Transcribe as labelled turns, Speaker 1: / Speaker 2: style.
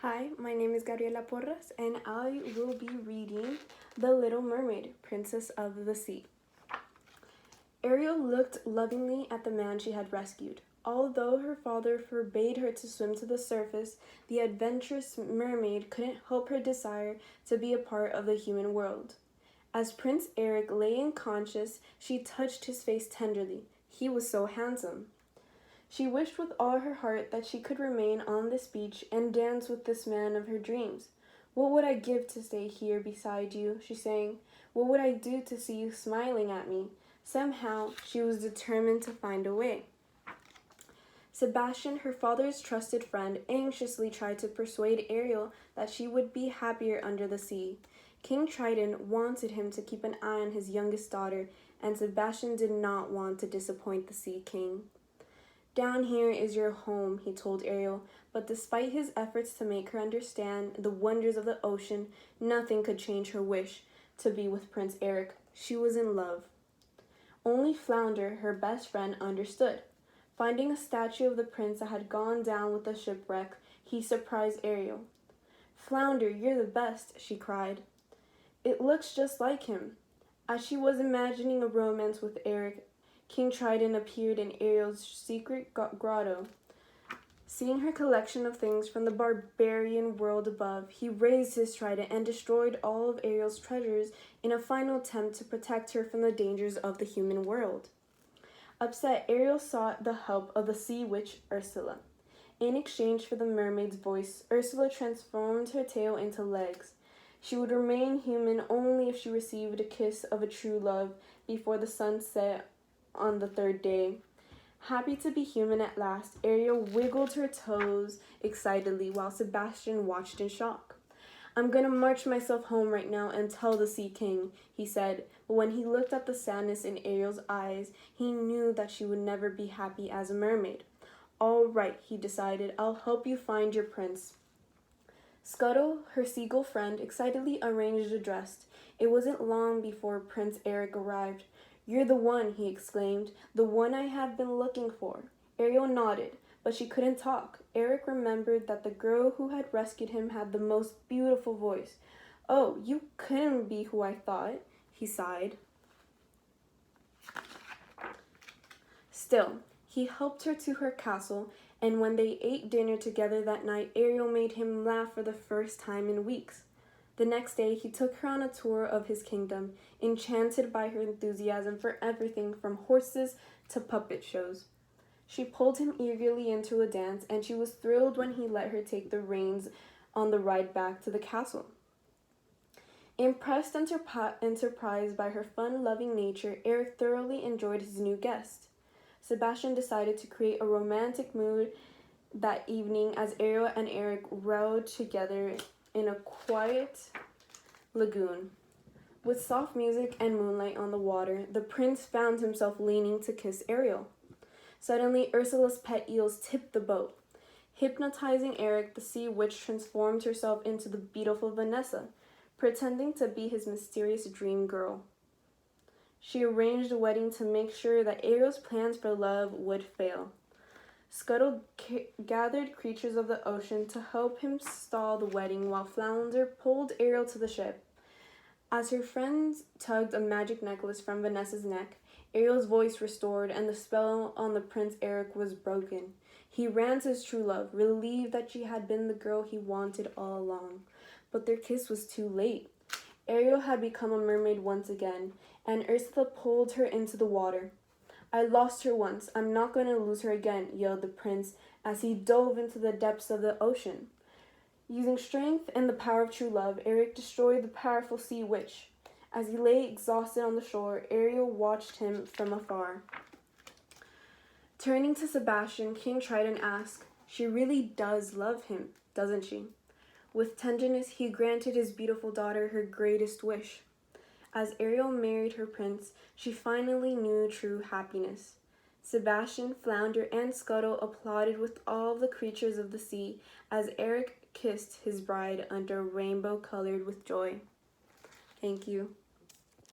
Speaker 1: Hi, my name is Gabriella Porras, and I will be reading The Little Mermaid, Princess of the Sea. Ariel looked lovingly at the man she had rescued. Although her father forbade her to swim to the surface, the adventurous mermaid couldn't help her desire to be a part of the human world. As Prince Eric lay unconscious, she touched his face tenderly. He was so handsome. She wished with all her heart that she could remain on this beach and dance with this man of her dreams. "What would I give to stay here beside you?" she sang. "What would I do to see you smiling at me?" Somehow, she was determined to find a way. Sebastian, her father's trusted friend, anxiously tried to persuade Ariel that she would be happier under the sea. King Triton wanted him to keep an eye on his youngest daughter, and Sebastian did not want to disappoint the Sea King. "Down here is your home," he told Ariel, but despite his efforts to make her understand the wonders of the ocean, nothing could change her wish to be with Prince Eric. She was in love. Only Flounder, her best friend, understood. Finding a statue of the prince that had gone down with the shipwreck, he surprised Ariel. "Flounder, you're the best," she cried. "It looks just like him." As she was imagining a romance with Eric, King Triton appeared in Ariel's secret grotto. Seeing her collection of things from the barbarian world above, he raised his trident and destroyed all of Ariel's treasures in a final attempt to protect her from the dangers of the human world. Upset, Ariel sought the help of the sea witch Ursula. In exchange for the mermaid's voice, Ursula transformed her tail into legs. She would remain human only if she received a kiss of a true love before the sun set on the third day. Happy to be human at last, Ariel wiggled her toes excitedly while Sebastian watched in shock. "I'm gonna march myself home right now and tell the Sea King," he said, but when he looked at the sadness in Ariel's eyes, he knew that she would never be happy as a mermaid. "All right," he decided, "I'll help you find your prince." Scuttle, her seagull friend, excitedly arranged a dress. It wasn't long before Prince Eric arrived. "You're the one," he exclaimed, "the one I have been looking for." Ariel nodded, but she couldn't talk. Eric remembered that the girl who had rescued him had the most beautiful voice. "Oh, you couldn't be who I thought," he sighed. Still, he helped her to her castle, and when they ate dinner together that night, Ariel made him laugh for the first time in weeks. The next day, he took her on a tour of his kingdom, enchanted by her enthusiasm for everything from horses to puppet shows. She pulled him eagerly into a dance, and she was thrilled when he let her take the reins on the ride back to the castle. Impressed and surprised by her fun-loving nature, Eric thoroughly enjoyed his new guest. Sebastian decided to create a romantic mood that evening as Ariel and Eric rowed together in a quiet lagoon. With soft music and moonlight on the water, the prince found himself leaning to kiss Ariel. Suddenly, Ursula's pet eels tipped the boat. Hypnotizing Eric, the sea witch transformed herself into the beautiful Vanessa, pretending to be his mysterious dream girl. She arranged a wedding to make sure that Ariel's plans for love would fail. Scuttle gathered creatures of the ocean to help him stall the wedding while Flounder pulled Ariel to the ship. As her friends tugged a magic necklace from Vanessa's neck, Ariel's voice restored and the spell on the Prince Eric was broken. He ran to his true love, relieved that she had been the girl he wanted all along. But their kiss was too late. Ariel had become a mermaid once again, and Ursula pulled her into the water. "I lost her once. I'm not going to lose her again," yelled the prince as he dove into the depths of the ocean. Using strength and the power of true love, Eric destroyed the powerful sea witch. As he lay exhausted on the shore, Ariel watched him from afar. Turning to Sebastian, King Triton asked, "She really does love him, doesn't she?" With tenderness, he granted his beautiful daughter her greatest wish. As Ariel married her prince, she finally knew true happiness. Sebastian, Flounder, and Scuttle applauded with all the creatures of the sea as Eric kissed his bride under a rainbow colored with joy. Thank you.